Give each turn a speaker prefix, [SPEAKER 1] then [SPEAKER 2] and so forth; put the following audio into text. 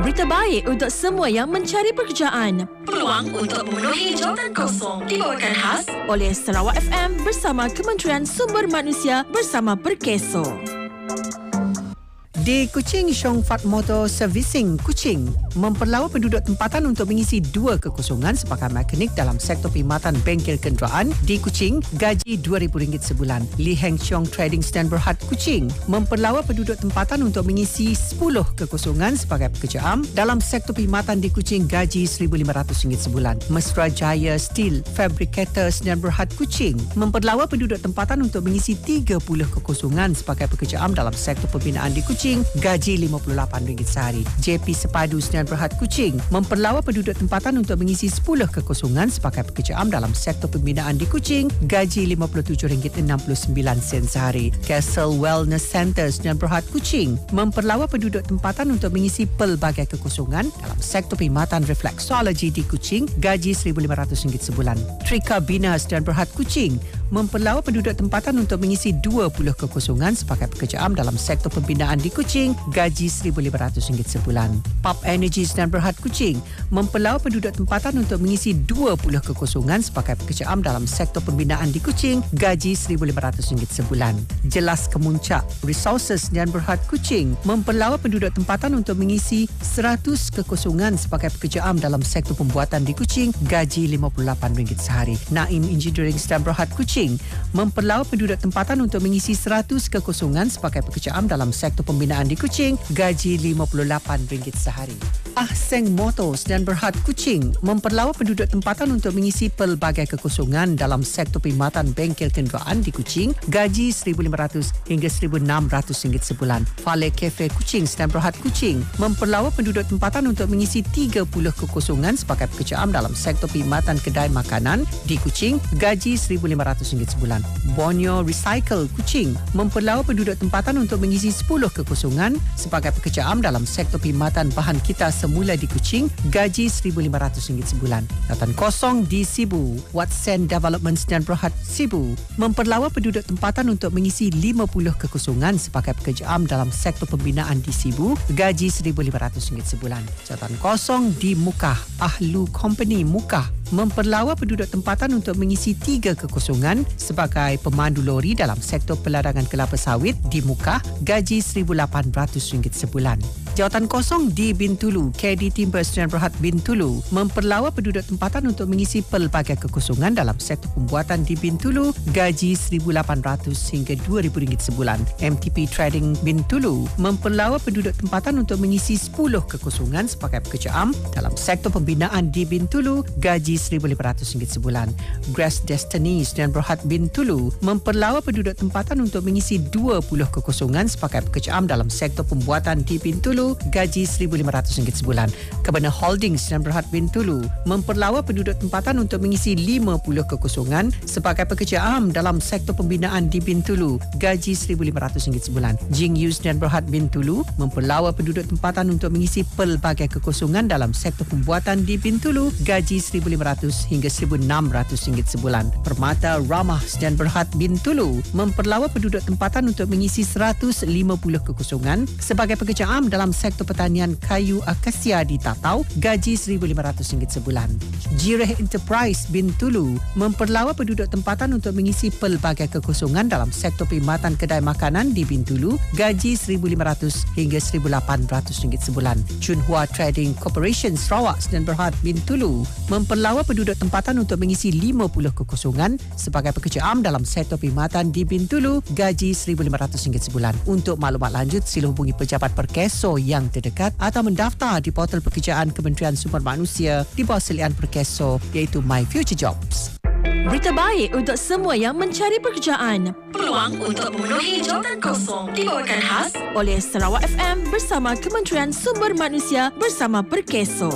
[SPEAKER 1] Berita baik untuk semua yang mencari pekerjaan.
[SPEAKER 2] Peluang untuk memenuhi jawatan kosong dibawakan khas
[SPEAKER 1] oleh Sarawak FM bersama Kementerian Sumber Manusia bersama Perkeso.
[SPEAKER 3] Di Kuching, Shong Fat Motor Servicing Kuching memperlawa penduduk tempatan untuk mengisi 2 kekosongan sebagai mekanik dalam sektor perkhidmatan bengkel kenderaan di Kuching, gaji RM2,000 sebulan. Li Heng Chiong Trading Stand Berhad Kuching memperlawa penduduk tempatan untuk mengisi 10 kekosongan sebagai pekerja am dalam sektor perkhidmatan di Kuching, gaji RM1,500 sebulan. Mesra Jaya Steel Fabricator Stand Berhad Kuching memperlawa penduduk tempatan untuk mengisi 30 kekosongan sebagai pekerja am dalam sektor pembinaan di Kuching, gaji RM58 sehari. JP Sepadu Sdn Bhd Kuching memperlawa penduduk tempatan untuk mengisi 10 kekosongan sebagai pekerja am dalam sektor pembinaan di Kuching, gaji RM57.69 sehari. Castle Wellness Center Sdn Bhd Kuching memperlawa penduduk tempatan untuk mengisi pelbagai kekosongan dalam sektor perkhidmatan refleksologi di Kuching, gaji RM1,500 sebulan. Trika Bina Sdn Bhd Kuching memperlawa penduduk tempatan untuk mengisi 20 kekosongan sebagai pekerja am dalam sektor pembinaan di Kuching, gaji RM1,500 sebulan. Pub Energy Sdn Bhd Kuching memperlawa penduduk tempatan untuk mengisi 20 kekosongan sebagai pekerja am dalam sektor pembinaan di Kuching, gaji RM1,500 sebulan. Jelas Kemuncak Resources Sdn Bhd Kuching memperlawa penduduk tempatan untuk mengisi 100 kekosongan sebagai pekerja am dalam sektor pembuatan di Kuching, gaji RM58 sehari. Naim Engineering Sdn Bhd Kuching memperlawa penduduk tempatan untuk mengisi 100 kekosongan sebagai pekerja am dalam sektor pembinaan di Kuching, gaji RM58 sehari. Ahseng Motors dan Berhad Kuching memperlawa penduduk tempatan untuk mengisi pelbagai kekosongan dalam sektor perkhidmatan bengkel kenderaan di Kuching, gaji RM1,500 hingga RM1,600 sebulan. Fale Cafe Kuching dan Berhad Kuching memperlawa penduduk tempatan untuk mengisi 30 kekosongan sebagai pekerja am dalam sektor perkhidmatan kedai makanan di Kuching, gaji RM1,500 sebulan. Borneo Recycle Kuching memperlawa penduduk tempatan untuk mengisi 10 kekosongan sebagai pekerja am dalam sektor perkhidmatan bahan kita semula di Kuching, gaji RM1,500 sebulan. Jawatan kosong di Sibu, Watson Development dan Berhad Sibu memperlawa penduduk tempatan untuk mengisi 50 kekosongan sebagai pekerja am dalam sektor pembinaan di Sibu, gaji RM1,500 sebulan. Jawatan kosong di Mukah, Ahlu Company Mukah memperlawa penduduk tempatan untuk mengisi 3 kekosongan sebagai pemandu lori dalam sektor peladangan kelapa sawit di Mukah, gaji RM1,800 sebulan. Jawatan kosong di Bintulu, KD Timbers dan Berhad Bintulu memperlawa penduduk tempatan untuk mengisi pelbagai kekosongan dalam sektor pembuatan di Bintulu, gaji RM1,800 hingga RM2,000 sebulan. MTP Trading Bintulu memperlawa penduduk tempatan untuk mengisi 10 kekosongan sebagai pekerja am dalam sektor pembinaan di Bintulu, gaji RM1,500 sebulan. Grass Destiny dan Berhad Bintulu memperlawa penduduk tempatan untuk mengisi 20 kekosongan sebagai pekerja am dalam sektor pembuatan di Bintulu, gaji RM1,500 sebulan. Kebana Holdings dan Berhad Bintulu memperlawa penduduk tempatan untuk mengisi 50 kekosongan sebagai pekerja am dalam sektor pembinaan di Bintulu, gaji RM1,500 sebulan. Jing Yus dan Berhad Bintulu memperlawa penduduk tempatan untuk mengisi pelbagai kekosongan dalam sektor pembuatan di Bintulu, gaji RM1,500 hingga RM1,600 sebulan. Permata Ramah dan Berhad Bintulu memperlawa penduduk tempatan untuk mengisi 150 kekosongan sebagai pekerja am dalam sektor pertanian kayu akasia di Tatau, gaji RM1,500 sebulan. Jireh Enterprise Bintulu memperlawa penduduk tempatan untuk mengisi pelbagai kekosongan dalam sektor perkhidmatan kedai makanan di Bintulu, gaji RM1,500 hingga RM1,800 sebulan. Chunhua Trading Corporation Sarawak dan Berhad Bintulu memperlawa penduduk tempatan untuk mengisi 50 kekosongan sebagai pekerja am dalam sektor perkhidmatan di Bintulu, gaji RM1,500 sebulan. Untuk maklumat lanjut, sila hubungi pejabat Perkeso yang terdekat atau mendaftar di portal pekerjaan Kementerian Sumber Manusia di bawah selian Perkeso iaitu My Future Jobs.
[SPEAKER 1] Berita baik untuk semua yang mencari pekerjaan.
[SPEAKER 2] Peluang untuk memenuhi jawatan kosong dibawakan khas
[SPEAKER 1] oleh Sarawak FM bersama Kementerian Sumber Manusia bersama Perkeso.